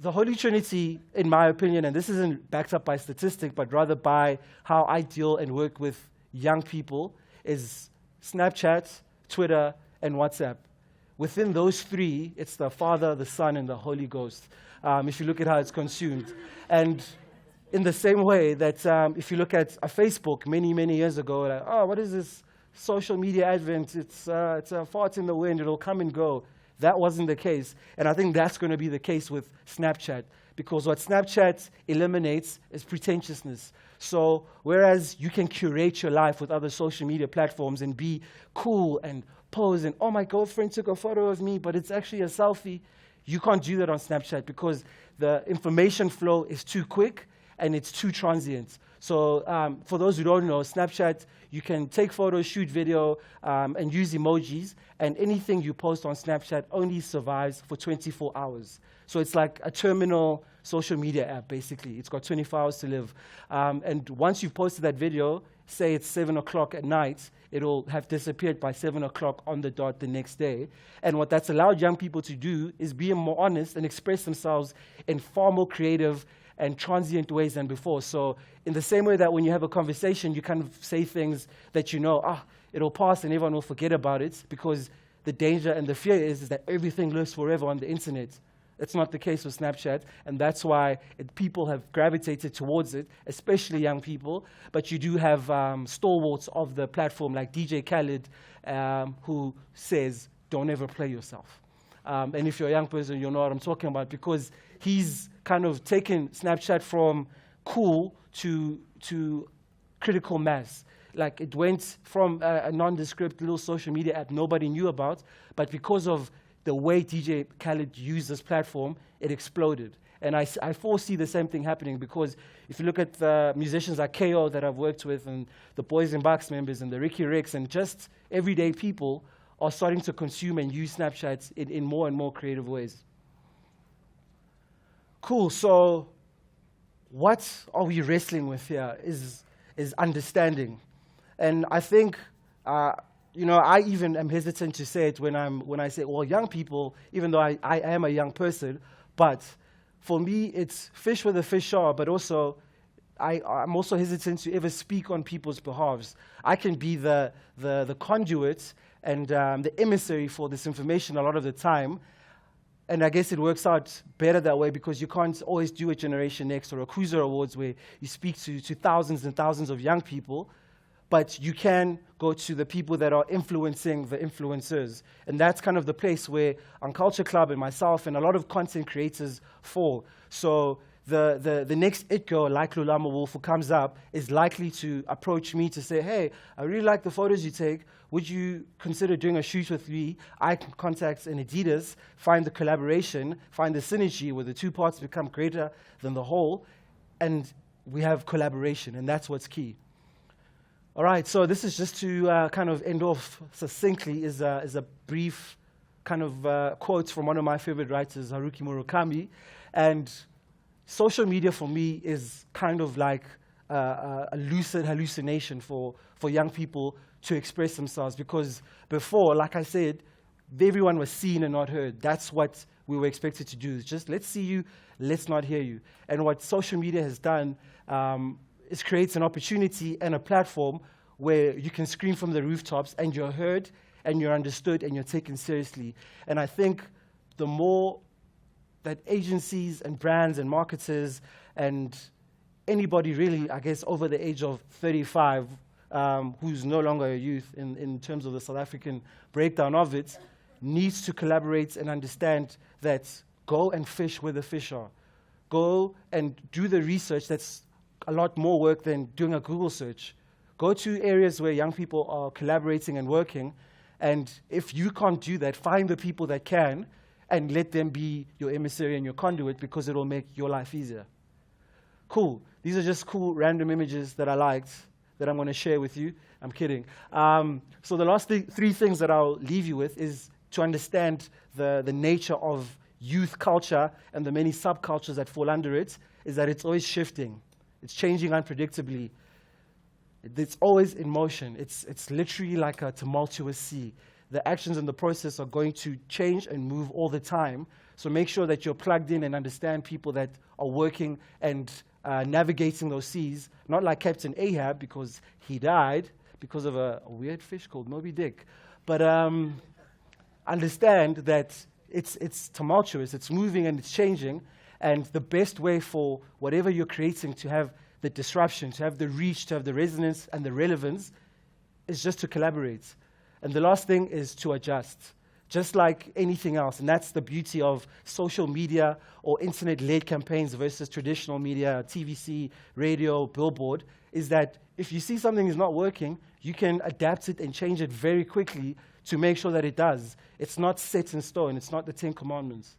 the Holy Trinity, in my opinion, and this isn't backed up by statistic, but rather by how I deal and work with young people, is Snapchat, Twitter, and WhatsApp. Within those three, it's the Father, the Son, and the Holy Ghost, if you look at how it's consumed. And in the same way that if you look at a Facebook many, many years ago, like, oh, what is this social media advent? It's a fart in the wind, it'll come and go. That wasn't the case. And I think that's going to be the case with Snapchat, because what Snapchat eliminates is pretentiousness. So whereas you can curate your life with other social media platforms and be cool and pose and, oh, my girlfriend took a photo of me, but it's actually a selfie, you can't do that on Snapchat because the information flow is too quick and it's too transient. So for those who don't know, Snapchat, you can take photos, shoot video, and use emojis, and anything you post on Snapchat only survives for 24 hours. So it's like a terminal social media app, basically. It's got 24 hours to live. And once you've posted that video, say it's 7 o'clock at night, it'll have disappeared by 7 o'clock on the dot the next day. And what that's allowed young people to do is be more honest and express themselves in far more creative and transient ways than before. So in the same way that when you have a conversation, you kind of say things that you know, it'll pass and everyone will forget about it, because the danger and the fear is that everything lives forever on the internet. It's not the case with Snapchat, and that's why people have gravitated towards it, especially young people. But you do have stalwarts of the platform like DJ Khaled, who says, don't ever play yourself. And if you're a young person, you'll know what I'm talking about, because he's kind of taken Snapchat from cool to critical mass. Like, it went from a nondescript little social media app nobody knew about, but because of the way DJ Khaled used this platform, it exploded. And I foresee the same thing happening, because if you look at the musicians like KO that I've worked with, and the Boys and Bucks members, and the Ricky Ricks, and just everyday people are starting to consume and use Snapchat in more and more creative ways. Cool, so what are we wrestling with here is understanding. And I think, I even am hesitant to say it when I say, well, young people, even though I am a young person, but for me, it's fish where the fish are, but also I'm also hesitant to ever speak on people's behalves. I can be the conduit and the emissary for this information a lot of the time, and I guess it works out better that way, because you can't always do a Generation Next or a Cruiser Awards where you speak to thousands and thousands of young people, but you can go to the people that are influencing the influencers. And that's kind of the place where Culture Club and myself and a lot of content creators fall. So the next it girl like Lulama Wolf who comes up is likely to approach me to say, hey, I really like the photos you take. Would you consider doing a shoot with me? I can contact an Adidas, find the collaboration, find the synergy where the two parts become greater than the whole, and we have collaboration, and that's what's key. All right, so this is just to kind of end off succinctly, is a brief kind of quote from one of my favorite writers, Haruki Murakami. And social media for me is kind of like a lucid hallucination for young people to express themselves, because before, like I said, everyone was seen and not heard. That's what we were expected to do. It's just, let's see you, let's not hear you. And what social media has done is creates an opportunity and a platform where you can scream from the rooftops and you're heard and you're understood and you're taken seriously. And I think the more that agencies and brands and marketers and anybody really, I guess, over the age of 35, who's no longer a youth in terms of the South African breakdown of it, needs to collaborate and understand that go and fish where the fish are. Go and do the research. That's a lot more work than doing a Google search. Go to areas where young people are collaborating and working, and if you can't do that, find the people that can and let them be your emissary and your conduit, because it will make your life easier. Cool. These are just cool random images that I liked that I'm going to share with you. I'm kidding. So the last three things that I'll leave you with is to understand the nature of youth culture and the many subcultures that fall under it, is that it's always shifting. It's changing unpredictably. It's always in motion. It's literally like a tumultuous sea. the actions and the process are going to change and move all the time. So make sure that you're plugged in and understand people that are working and navigating those seas, not like Captain Ahab, because he died because of a weird fish called Moby Dick. But understand that it's tumultuous, it's moving and it's changing, and the best way for whatever you're creating to have the disruption, to have the reach, to have the resonance and the relevance is just to collaborate. And the last thing is to adjust, just like anything else. And that's the beauty of social media or internet-led campaigns versus traditional media, TVC, radio, billboard, is that if you see something is not working, you can adapt it and change it very quickly to make sure that it does. It's not set in stone. It's not the 10 Commandments.